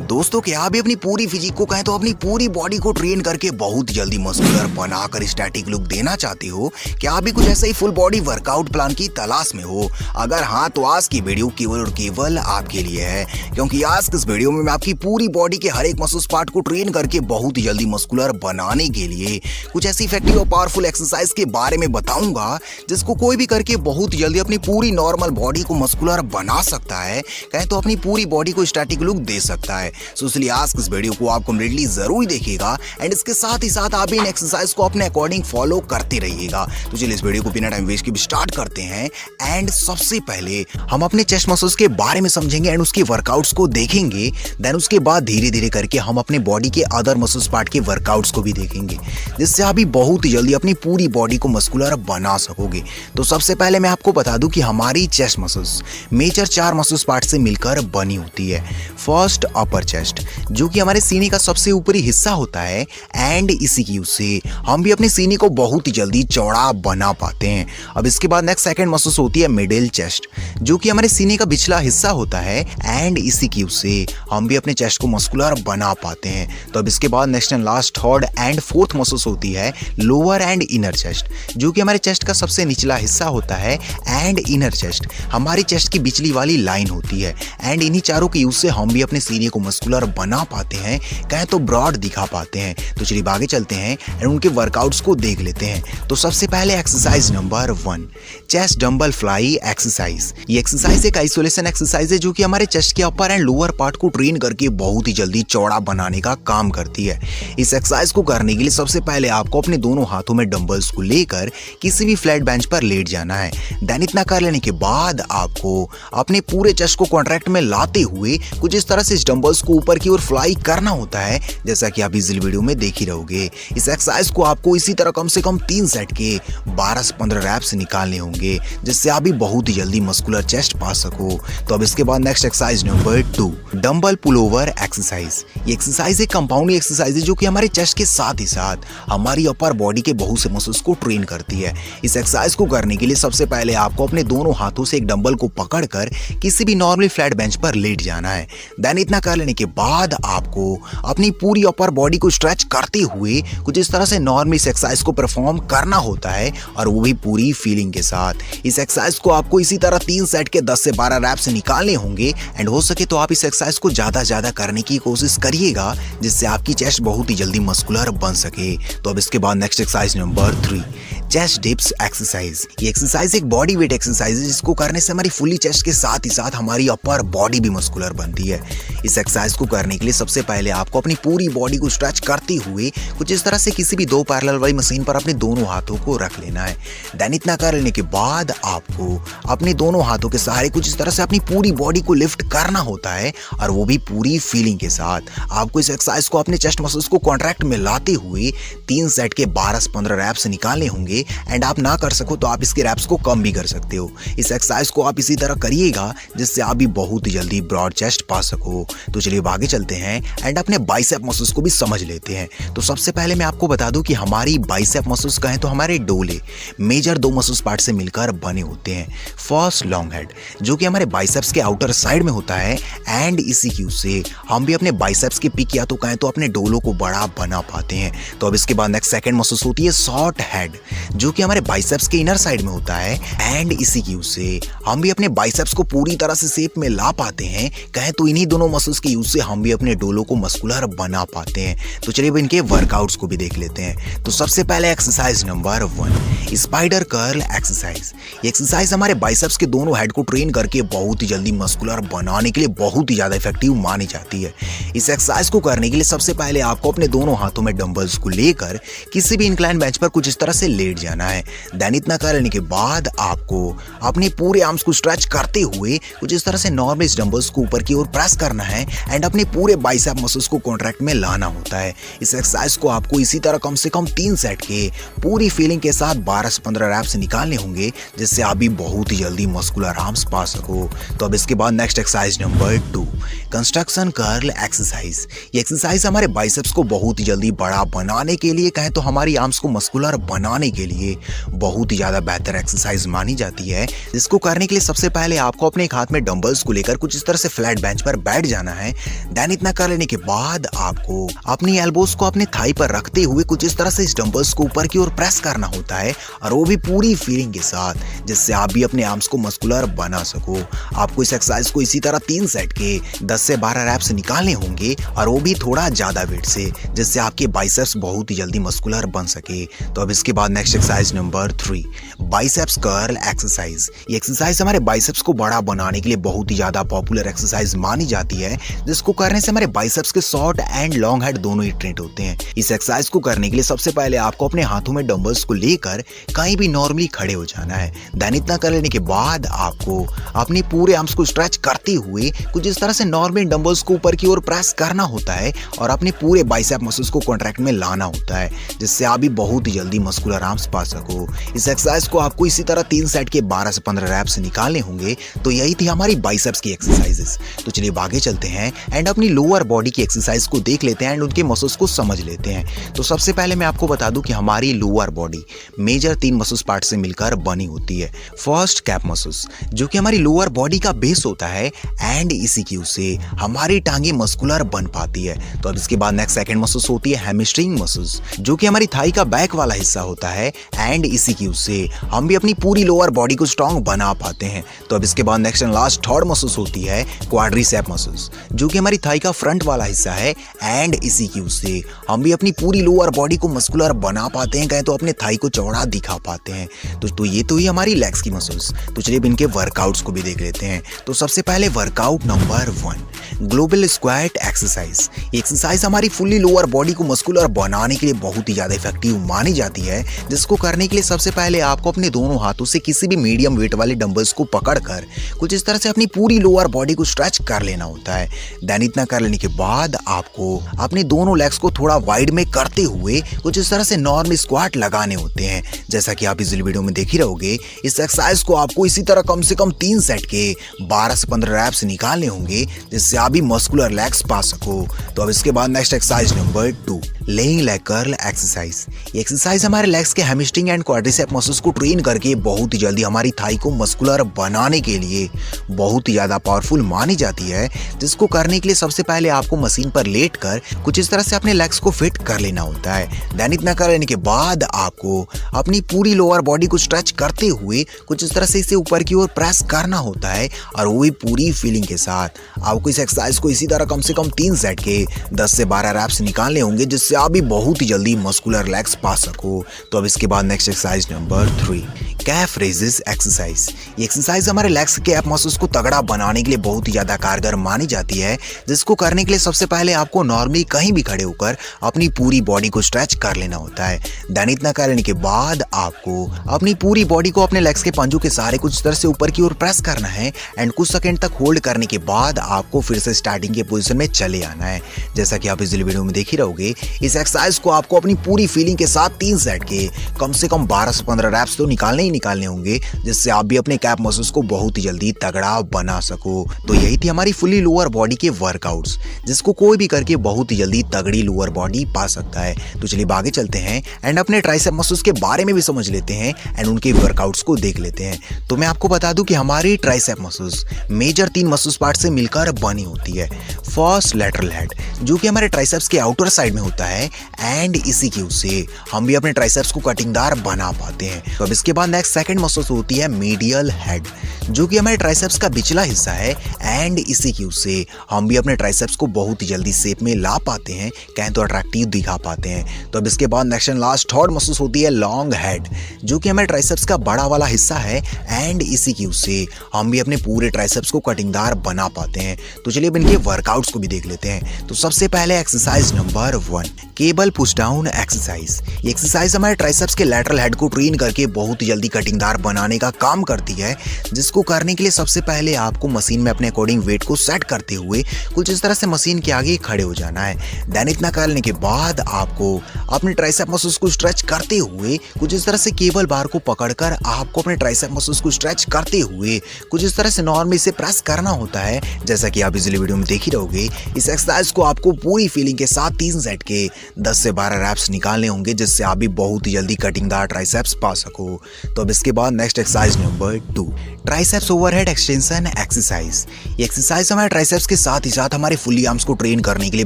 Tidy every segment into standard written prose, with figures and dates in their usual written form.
दोस्तों क्या आप भी अपनी पूरी फिजिक को कहें तो अपनी पूरी बॉडी को ट्रेन करके बहुत जल्दी मस्कुलर बनाकर स्टैटिक लुक देना चाहते हो? क्या आप भी कुछ ऐसा ही फुल बॉडी वर्कआउट प्लान की तलाश में हो? अगर हाँ तो आज की वीडियो केवल और केवल आपके लिए है, क्योंकि आज के इस वीडियो में मैं आपकी पूरी बॉडी के हर एक मसल पार्ट को ट्रेन करके बहुत जल्दी मस्कुलर बनाने के लिए कुछ ऐसी इफेक्टिव और पावरफुल एक्सरसाइज के बारे में बताऊंगा जिसको कोई भी करके बहुत जल्दी अपनी पूरी नॉर्मल बॉडी को मस्कुलर बना सकता है, कहें तो अपनी पूरी बॉडी को स्टैटिक लुक दे सकता है। सो इसलिए आज इस वीडियो को आप कम्प्लीटली जरूर देखिएगा एंड इसके साथ ही साथ आप इन एक्सरसाइज को अपने अकॉर्डिंग फॉलो करते रहिएगा। तो चलिए इस वीडियो को बिना टाइम वेस्ट के स्टार्ट करते हैं। एंड सबसे पहले हम अपने चेस्ट मसल्स के बारे में समझेंगे एंड उसके वर्कआउट्स को देखेंगे। देन उसके बाद धीरे धीरे करके हम अपने बॉडी के अदर मसल्स पार्ट के वर्कआउट्स को भी देखेंगे, जिससे आप भी बहुत जल्दी अपनी पूरी बॉडी को मस्कुलर बना सकोगे। तो सबसे पहले मैं आपको बता दूं कि हमारी chest muscles major 4 muscles part से मिलकर बनी होती है। फर्स्ट अपर चेस्ट, जो कि हमारे सीने का सबसे ऊपरी हिस्सा होता है एंड इसी की यूज से हम भी अपने सीने को बहुत ही जल्दी चौड़ा बना पाते हैं। अब इसके बाद नेक्स्ट सेकंड मसल्स होती है मिडिल चेस्ट, जो कि हमारे सीने का पिछला हिस्सा होता है एंड इसी की यूज से हम भी अपने चेस्ट को मस्कुलर बना पाते हैं। तो अब इसके बाद next and last third and fourth muscles होती है लोअर एंड इनर चेस्ट, जो कि हमारे चेस्ट का सबसे निचला हिस्सा होता है एंड इनर चेस्ट हमारी चेस्ट की बिचली वाली लाइन होती है एंड इन्हीं चारों के यूज से हम भी अपने सीने को मस्कुलर बना पाते हैं, कहें तो ब्रॉड दिखा पाते हैं। तो चलिए आगे चलते हैं एंड उनके वर्कआउट्स को देख लेते हैं। तो सबसे पहले exercise number 1, chest dumbbell fly exercise. ये एक्सरसाइज एक आइसोलेशन एक्सरसाइज है जो कि हमारे चेस्ट के अपर एंड लोअर पार्ट को ट्रेन करके बहुत ही जल्दी चौड़ा बनाने का काम करती है। इस एक्सरसाइज को करने के लिए सबसे पहले आपको अपने दोनों हाथों में डंबल्स को लेकर किसी भी फ्लैट बेंच पर लेट जाना है। देन इतना कर लेने के बाद आपको अपने पूरे चेस्ट को कॉन्ट्रैक्ट में लाते हुए कुछ इस तरह से इस डंबल्स को ऊपर की ओर फ्लाई करना होता है, जैसा कि आप इस वीडियो में देख ही रहोगे। इस एक्सरसाइज को आपको इसी तरह कम से कम 3 सेट के 12 से 15 रैप्स निकालने होंगे, जिससे आप भी बहुत ही जल्दी मस्कुलर चेस्ट पा सको। तो अब इसके बाद next exercise number 2, dumbbell pullover exercise. ये एक्सरसाइज एक कंपाउंडिंग एक्सरसाइज है जो कि हमारे चेस्ट के साथ ही साथ हमारी अपर बॉडी के बहुत से मसल्स को ट्रेन करती है। इस एक्सरसाइज को करने के लिए सबसे पहले आपको अपने दोनों हाथों से एक डंबल को पकड़कर किसी भी नॉर्मल फ्लैट बेंच पर लेट जाना है। देन इतना कर लेने के बाद आपको अपनी पूरी अपर बॉडी को स्ट्रेच करते हुए कुछ इस तरह से नॉर्मल इस एक्सरसाइज को परफॉर्म करना होता है, और वो भी पूरी फीलिंग के साथ। इस एक्सरसाइज को आपको इसी तरह 3 सेट के 10 से 12 रैप्स निकालने होंगे एंड हो सके तो आप इस एक्सरसाइज को ज्यादा करने की कोशिश करिएगा, जिससे आपकी चेस्ट बहुत ही जल्दी मस्कुलर बन सके। तो अब इसके बाद next exercise number 3, chest dips exercise. ये एक्सरसाइज एक बॉडी वेट एक्सरसाइज है जिसको करने से हमारी फुली चेस्ट के साथ ही साथ हमारी अपर बॉडी भी मस्कुलर बनती है। इस एक्सरसाइज को करने के लिए सबसे पहले आपको अपनी पूरी बॉडी को स्ट्रेच करते हुए कुछ इस तरह से किसी भी 2 पैरेलल वाली मशीन पर अपने दोनों हाथों को रख लेना है। देन इतना कर लेने के बाद आपको अपने दोनों हाथों के सहारे कुछ इस तरह से अपनी पूरी बॉडी को लिफ्ट करना होता है, और वो भी पूरी फीलिंग के साथ। आपको इस एक्सरसाइज को अपने चेस्ट मसल्स को कॉन्ट्रैक्ट में लाते हुए 3 सेट के 12 से 15 रैप्स निकालने होंगे एंड आप ना कर सको तो आप इसके रैप्स को कम भी कर सकते हो। इस एक्सरसाइज को आप इसी तरह करिएगा जिससे आप भी बहुत जल्दी ब्रॉड चेस्ट पा सको। तो चलिए आगे चलते हैं एंड अपने बाइसेप मसल्स को भी समझ लेते हैं। तो सबसे पहले मैं आपको बता दूं कि हमारी बाइसेप मसल्स कहें तो हमारे डोले मेजर 2 मसल्स पार्ट से मिलकर बने होते हैं। फर्स्ट लॉन्ग हेड, जो कि हमारे बाइसेप्स के आउटर साइड में होता है एंड इसी की से हम भी अपने बाइसेप्स के पिक या तो कहें तो अपने डोलों को बड़ा बना पाते हैं। तो अब इसके बाद नेक्स्ट सेकंड मसल्स होती है शॉर्ट हेड, जो कि हमारे बाइसेप्स के इनर साइड में होता है एंड इसी की से हम भी अपने बाइसेप्स को पूरी तरह से शेप में ला पाते हैं, कहें तो इन्हीं दोनों मसल्स के यूज से हम भी अपने डोलों को मस्कुलर बना पाते हैं। तो चलिए अब इनके वर्कआउट्स को भी देख लेते हैं। तो सबसे पहले exercise number 1, spider curl exercise. ये एक्सरसाइज हमारे बाइसेप्स के दोनों हेड को ट्रेन करके बहुत ही जल्दी मस्कुलर बनाने के लिए बहुत ही ज्यादा इफेक्टिव मानी जाती है। इस एक्सरसाइज को करने के लिए सबसे पहले आपको अपने दोनों हाथों में डंबल्स को लेकर किसी भी इंक्लाइन बेंच पर कुछ इस तरह से लेट जाना है। देन इतना कर लेने के बाद आपको अपने पूरे आर्म्स को स्ट्रेच करते हुए कुछ इस तरह से नॉर्मल इस डंबल्स को ऊपर की ओर प्रेस करना है एंड अपने पूरे बाइसेप मसल्स को कॉन्ट्रैक्ट में लाना होता है। इस एक्सरसाइज को आपको इसी तरह कम से कम 3 सेट के पूरी फीलिंग के साथ 12 से 15 रैप्स निकालने होंगे, जिससे आप भी बहुत ही जल्दी मस्कुलर आर्म्स पा सको। तो अब इसके बाद next exercise number 2, construction curl exercise. ये एक्सरसाइज हमारे बाइसेप्स को बहुत ही जल्दी बड़ा बनाने के लिए कहें तो हमारी आर्म्स को मस्कुलर बनाने के के लिए बहुत ही ज्यादा बेहतर एक्सरसाइज मानी जाती है, जिसको करने के लिए सबसे पहले आपको अपने एक हाथ में डंबल्स को लेकर कुछ इस तरह से फ्लैट बेंच पर बैठ जाना है। देन इतना कर लेने के बाद आपको अपनी एल्बोज को अपने थाई पर रखते हुए कुछ इस तरह से इस डंबल्स को ऊपर की ओर प्रेस करना होता है, और वो भी पूरी फीलिंग के साथ, जिससे आप भी अपने आर्म्स को मस्कुलर बना सको। आपको इस एक्सरसाइज को इसी तरह 3 सेट के 10 से 12 रैप्स निकालने होंगे, और वो भी थोड़ा ज्यादा वेट से, जिससे आपके बाइसेप्स बहुत ही जल्दी मस्कुलर बन सके। तो अब इसके बाद next exercise number 3, biceps curl exercise. ये एक्सरसाइज हमारे बाइसेप्स को बड़ा बनाने के लिए बहुत ही ज्यादा पॉपुलर एक्सरसाइज मानी जाती है, जिसको करने से हमारे बाइसेप्स के शॉर्ट एंड लॉन्ग हेड दोनों ही ट्रेन होते हैं। इस एक्सरसाइज को करने के लिए सबसे पहले आपको अपने हाथों में डंबल्स को लेकर कहीं भी नॉर्मली खड़े हो जाना है। देन इतना कर लेने के बाद आपको अपने पूरे आर्म्स को स्ट्रेच करते हुए कुछ इस तरह से नॉर्मली डंबल्स को ऊपर की ओर प्रेस करना होता है, और अपने पूरे बाइसेप मसल्स को कॉन्ट्रैक्ट में लाना होता है, जिससे आप भी बहुत ही जल्दी मस्कुलर आर्म्स पा सको। इस एक्सरसाइज को आपको इसी तरह 3 सेट के 12 से 15 रैप्स निकालने होंगे। तो यही थी हमारी बाइसेप्स की एक्सरसाइजेस। तो चलिए आगे चलते हैं एंड अपनी लोअर बॉडी की एक्सरसाइज को देख लेते हैं एंड उनके मसल्स को समझ लेते हैं। तो सबसे पहले मैं आपको बता दूं कि हमारी lower body major 3 muscles part से मिलकर बनी होती है। फर्स्ट कैप मसल्स, जो कि हमारी लोअर बॉडी का बेस होता है, एंड इसी की से हमारी टांगे मस्कुलर बन पाती है। तो अब इसके बाद नेक्स्ट सेकंड मसल्स होती है हैमस्ट्रिंग मसल्स, जो कि हमारी थाई का बैक वाला हिस्सा होता है, एंड इसी की से हम भी अपनी पूरी लोअर बॉडी को स्ट्रॉन्ग बना पाते हैं। तो अब इसके बाद next and last third muscles होती है क्वाड्रिसेप मसल्स, जो कि हमारी थाई का फ्रंट वाला हिस्सा है, एंड इसी की से हम भी अपनी पूरी लोअर बॉडी को मस्कुलर बना पाते हैं, कहें तो अपने थाई को चौड़ा दिखा पाते हैं। तो ये तो ही हमारी लेग्स की मसल्स। तो चलिए इनके वर्कआउट्स को भी देख लेते हैं। तो सबसे पहले workout number 1, global squat exercise. ये एक्सरसाइज हमारी फुल्ली लोअर बॉडी को मस्कुलर बनाने के लिए बहुत ही ज्यादा इफेक्टिव मानी जाती है, जिसको करने के लिए सबसे पहले आपको अपने दोनों हाथों से किसी भी मीडियम वेट वाले डंबल्स को पकड़कर कुछ इस तरह से अपनी पूरी लोअर बॉडी को स्ट्रेच कर लेना होता है। देन इतना कर लेने के बाद आपको अपने दोनों लेग्स को थोड़ा वाइड में करते हुए कुछ इस तरह से नॉर्मल स्क्वाट लगाने होते हैं। जैसा कि आप इस वीडियो में देख ही रहोगे, इस एक्सरसाइज को आपको इसी तरह कम से कम 3 सेट के 12 से 15 रैप्स निकालने होंगे, जिससे आप भी मस्कुलर लेग्स पा सको। तो अब इसके बाद next exercise number 2, laying leg curl exercise. ये एक्सरसाइज हमारे लेग्स के हैमस्ट्रिंग एंड क्वाड्रिसेप मसल्स को ट्रेन करके बहुत ही जल्दी हमारी थाई को मस्कुलर बनाने के लिए बहुत ही ज्यादा पावरफुल मानी जाती है, जिसको करने के लिए सबसे पहले आपको मशीन पर लेट कर कुछ इस तरह से अपने लेग्स को फिट कर लेना होता है। देन इतना कर लेने के बाद आपको अपनी पूरी लोअर बॉडी को स्ट्रेच करते हुए कुछ इस तरह से इसे ऊपर की ओर प्रेस करना होता है, और वो भी पूरी फीलिंग के साथ। आपको इस एक्सरसाइज को इसी तरह कम से कम 3 सेट के 10 से 12 रैप्स निकालने होंगे, जिससे आप भी बहुत ही जल्दी मस्कुलर लेग्स पा सको। तो अब इसके बाद next exercise number 3, Kaif raises exercise. ये एक्सरसाइज हमारे लेग्स के कैफ मसल्स को तगड़ा बनाने के लिए बहुत ही ज्यादा कारगर मानी जाती है, जिसको करने के लिए सबसे पहले आपको नॉर्मली कहीं भी खड़े होकर अपनी पूरी बॉडी को स्ट्रेच कर लेना होता है। देन इतना करने के बाद आपको अपनी पूरी बॉडी को अपने लेग्स के पंजों के सहारे कुछ तरह से ऊपर की ओर प्रेस करना है, एंड कुछ सेकंड तक होल्ड करने के बाद आपको फिर से स्टार्टिंग के पोजीशन में चले आना है। जैसा कि आप इस वीडियो में देख ही रहोगे, इस एक्सरसाइज को आपको अपनी पूरी फीलिंग के साथ 3 सेट के कम से कम 12 से 15 रैप्स तो निकालने होंगे, जिससे आप भी अपने कैप मसल्स को बहुत ही जल्दी तगड़ा बना सको। तो यही थी हमारी फुली लोअर बॉडी के वर्कआउट्स, जिसको कोई भी करके बहुत ही जल्दी तगड़ी लोअर बॉडी पा सकता है। तो चलिए आगे चलते हैं एंड अपने ट्राइसेप मसल्स के बारे में भी समझ लेते हैं एंड उनके वर्कआउट्स को देख लेते हैं। तो मैं आपको बता दूं कि हमारी tricep muscles major 3 muscles part से मिलकर बनी होती है। फर्स्ट लैटरल हेड, जो कि हमारे ट्राइसेप्स के आउटर साइड में होता है, एंड इसी की से हम भी अपने ट्राइसेप्स को कटिंगदार बना पाते हैं। तो अब इसके बाद नेक्स्ट सेकंड मसल्स होती है मीडियल हेड, जो कि हमारे ट्राइसेप्स का पिछला हिस्सा है, एंड इसी की से हम भी अपने ट्राइसेप्स को बहुत ही जल्दी शेप में ला पाते हैं, कहें तो अट्रैक्टिव दिखा पाते हैं। तो अब इसके बाद next and last third muscles होती है लॉन्ग हेड, जो कि हमारे ट्राइसेप्स का बड़ा वाला हिस्सा है, एंड इसी की से हम भी अपने पूरे ट्राइसेप्स को कटिंगदार बना पाते हैं। तो चलिए अब इनके वर्कआउट्स को भी देख लेते हैं। तो सबसे पहले exercise number 1, cable push down exercise. ये एक्सरसाइज हमारे ट्राइसेप्स के लैटरल हेड को ट्रेन करके बहुत ही जल्दी कटिंगदार बनाने का काम करती है, जिसको करने के लिए सबसे पहले आपको मशीन में अपने अकॉर्डिंग वेट को सेट करते हुए कुछ इस तरह से मशीन के आगे खड़े हो जाना है। देन इतना करने के बाद आपको अपने ट्राइसेप मसल्स को स्ट्रेच करते हुए कुछ इस तरह से केबल बार को पकड़कर आपको अपने ट्राइसेप मसल्स को स्ट्रेच करते हुए कुछ इस तरह से नॉर्मली से प्रेस करना होता है। जैसा कि आप इजीली वीडियो में देख ही रहोगे, इस एक्सरसाइज को आपको पूरी फीलिंग के साथ 3 सेट के 10 से 12 रैप्स निकालने होंगे, जिससे आप भी बहुत ही जल्दी कटिंगदार ट्राइसेप्स पा सको। तो अब इसके बाद next exercise number 2, triceps overhead extension exercise. ये एक्सरसाइज हमारे ट्राइसेप्स के साथ ही साथ हमारे फुल्ली आर्म्स को ट्रेन करने के लिए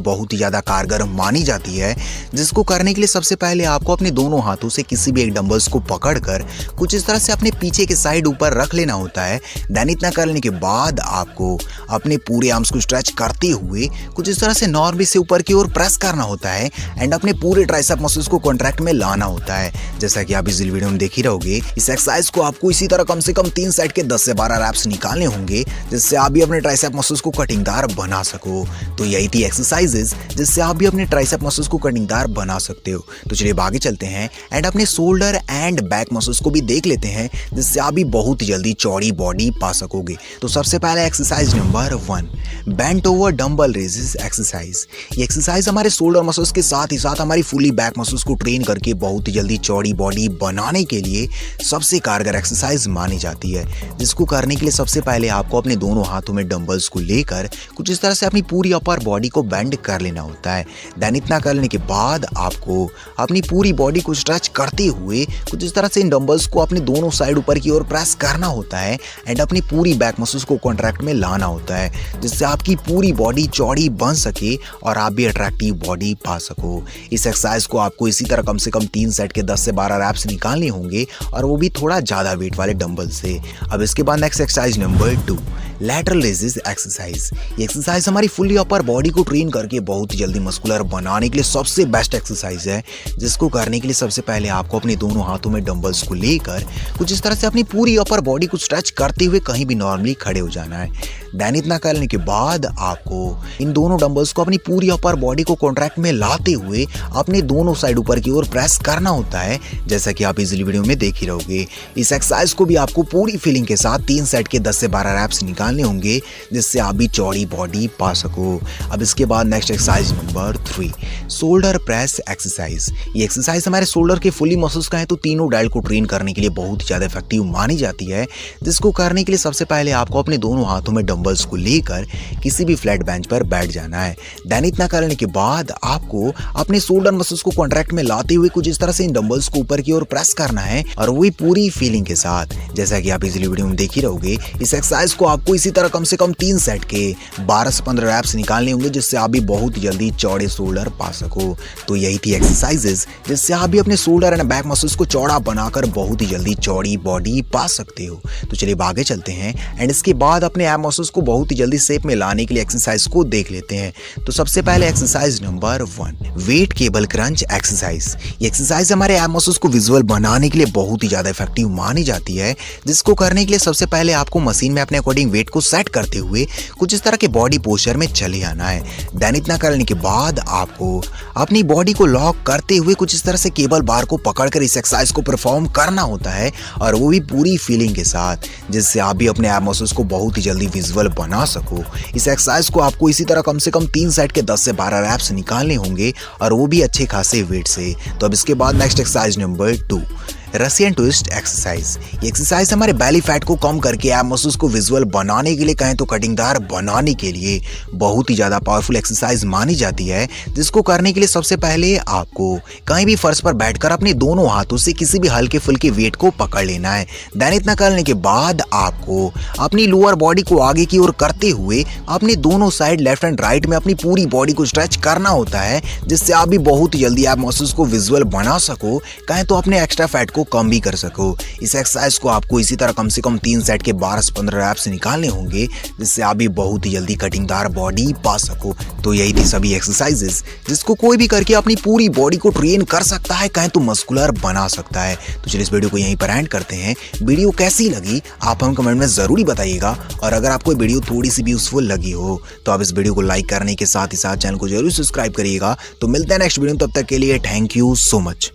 बहुत ही ज्यादा कारगर मानी जाती है, जिसको करने के लिए सबसे पहले आपको अपने दोनों हाथों से किसी भी एक डंबल्स को पकड़कर कुछ इस तरह से अपने पीछे के साइड ऊपर रख लेना होता है। देन इतना करने के बाद आपको अपने पूरे आर्म्स को स्ट्रेच करते हुए कुछ इस तरह से नॉर्मली से ऊपर की ओर प्रेस करना होता है एंड अपने पूरे ट्राइसेप मसल्स को कॉन्ट्रैक्ट में लाना होता है। जैसा कि आप इस वीडियो में देख ही रहोगे, इस एक्सरसाइज को आपको इसी तरह कम से कम 3 सेट के 10 से 12 रैप्स निकालने होंगे, जिससे आप भी अपने ट्राइसेप मसल्स को कटिंगदार बना सको। तो यही थी एक्सरसाइजेस जिससे आप भी अपने ट्राइसेप मसल्स को कटिंगदार बना सकते हो। तो चलिए आगे चलते हैं एंड अपने शोल्डर एंड बैक मसल्स को भी देख लेते हैं, जिससे आप भी बहुत जल्दी चौड़ी बॉडी पा सकोगे। तो सबसे पहले exercise number 1, bent over dumbbell raises exercise. ये एक्सरसाइज हमारे शोल्डर मसल्स के साथ ही साथ हमारी फुली बैक मसल्स को ट्रेन करके बहुत ही जल्दी चौड़ी बॉडी बनाने के लिए सबसे कारगर एक्सरसाइज मानी जाती है, जिसको करने के लिए सबसे पहले आपको अपने दोनों हाथों में डंबल्स को लेकर कुछ इस तरह से अपनी पूरी अपर बॉडी को बेंड कर लेना होता है। देन इतना करने के बाद आपको अपनी पूरी बॉडी को स्ट्रेच करते हुए कुछ इस तरह से इन डंबल्स को अपने दोनों साइड ऊपर की ओर प्रेस करना होता है एंड अपनी पूरी बैक मसल्स को कॉन्ट्रैक्ट में लाना होता है, जिससे आपकी पूरी बॉडी चौड़ी बन सके और आप भी अट्रैक्टिव बॉडी पा सको। इस एक्सरसाइज को आपको इसी तरह कम से कम 3 सेट के 10 से 12 रैप्स निकालने होंगे, और वो भी थोड़ा ज्यादा वेट वाले डंबल से। अब इसके बाद next exercise number 2, lateral raises exercise. ये एक्सरसाइज हमारी फुली अपर बॉडी को ट्रेन करके बहुत ही जल्दी मस्कुलर बनाने के लिए सबसे बेस्ट एक्सरसाइज है, जिसको करने के लिए सबसे पहले आपको अपने दोनों हाथों में डंबल्स को लेकर कुछ इस तरह से अपनी पूरी अपर बॉडी को स्ट्रेच करते हुए कहीं भी नॉर्मली खड़े हो जाना है। देन इतना करने के बाद आपको इन दोनों डंबल्स को अपनी पूरी अपर बॉडी को कॉन्ट्रैक्ट में लाते हुए अपने दोनों साइड ऊपर की ओर प्रेस करना होता है, जैसा कि आप इजीली वीडियो में देख ही रहोगे। इस एक्सरसाइज को भी आपको पूरी फीलिंग के साथ 3 सेट के 10 से 12 रैप्स निकालने होंगे, जिससे आप भी चौड़ी बॉडी पा सको। अब इसके बाद next exercise number 3, shoulder press exercise. ये एक्सरसाइज हमारे शोल्डर के फुली मसल्स का है, तो तीनों डायल को ट्रेन करने के लिए बहुत ज्यादा इफेक्टिव मानी जाती है, जिसको करने के लिए सबसे पहले आपको अपने दोनों हाथों में डंबल्स को लेकर किसी भी फ्लैट बेंच पर बैठ जाना है। देन इतना करने के बाद आपको अपने शोल्डर मसल्स को कॉन्ट्रैक्ट में लाते हुए कुछ इस तरह से इन डंबल्स को ऊपर की ओर प्रेस करना है, और वही पूरी फीलिंग के साथ, जैसा कि आप इजीली वीडियो में देख ही रहोगे। इस एक्सरसाइज को आपको इसी तरह कम से कम 3 सेट के 12 से 15 रैप्स निकालने होंगे, जिससे आप भी बहुत जल्दी चौड़े शोल्डर पा सको। तो यही थी एक्सरसाइजेस जिससे आप भी अपने शोल्डर एंड बैक मसल्स को चौड़ा बनाकर बहुत ही जल्दी चौड़ी बॉडी पा सकते हो। तो चलिए आगे चलते हैं एंड इसके बाद अपने एब मसल्स को बहुत ही जल्दी शेप में लाने के लिए एक्सरसाइज को देख लेते हैं। तो सबसे पहले exercise number 1, weight cable crunch exercise. ये एक्सरसाइज हमारे एब मसल्स को विजुअल बनाने के लिए बहुत ही ज्यादा इफेक्टिव मानी जाती है, जिसको करने के लिए सबसे पहले आपको मशीन में अपने अकॉर्डिंग वेट को सेट करते हुए कुछ इस तरह के बॉडी पोस्चर में चले आना है। देन इतना करने के बाद आपको अपनी बॉडी को लॉक करते हुए कुछ इस तरह से केबल बार को पकड़कर इस एक्सरसाइज को परफॉर्म करना होता है, और वो भी पूरी फीलिंग के साथ, जिससे आप भी अपने एब मसल्स को बहुत ही जल्दी विजुअल बना सको। इस एक्सरसाइज को आपको इसी तरह कम से कम 3 सेट के 10 से 12 रैप्स निकालने होंगे, और वो भी अच्छे खासे वेट से। तो अब इसके बाद next exercise number 2, Russian twist exercise. ये एक्सरसाइज हमारे बेली फैट को कम करके एब मसल्स को विजुअल बनाने के लिए, कहें तो कटिंगदार बनाने के लिए बहुत ही ज्यादा पावरफुल एक्सरसाइज मानी जाती है, जिसको करने के लिए सबसे पहले आपको कहीं भी फर्श पर बैठकर अपने दोनों हाथों से किसी भी हल्के फुल्के वेट को पकड़ लेना है। देन इतना करने के बाद आपको अपनी लोअर बॉडी को आगे की ओर करते हुए अपने दोनों साइड लेफ्ट एंड राइट में अपनी पूरी बॉडी को स्ट्रेच करना होता है, जिससे आप भी बहुत जल्दी एब मसल्स को विजुअल बना सको, कहें तो अपने एक्स्ट्रा फैट को कम भी कर सको। इस एक्सरसाइज को आपको इसी तरह कम से कम 3 सेट के 12 से 15 रैप्स निकालने होंगे, जिससे आप भी बहुत ही जल्दी कटिंगदार बॉडी पा सको। तो यही थी सभी एक्सरसाइजेस जिसको कोई भी करके अपनी पूरी बॉडी को ट्रेन कर सकता है, कहें तो मस्कुलर बना सकता है। तो चलिए इस वीडियो को यहीं पर एंड करते हैं। वीडियो कैसी लगी आप हम कमेंट में जरूर बताइएगा, और अगर आपको वीडियो थोड़ी सी भी यूजफुल लगी हो तो आप इस वीडियो को लाइक करने के साथ ही साथ चैनल को जरूर सब्सक्राइब करिएगा। तो मिलते हैं नेक्स्ट वीडियो में, तब तक के लिए थैंक यू सो मच।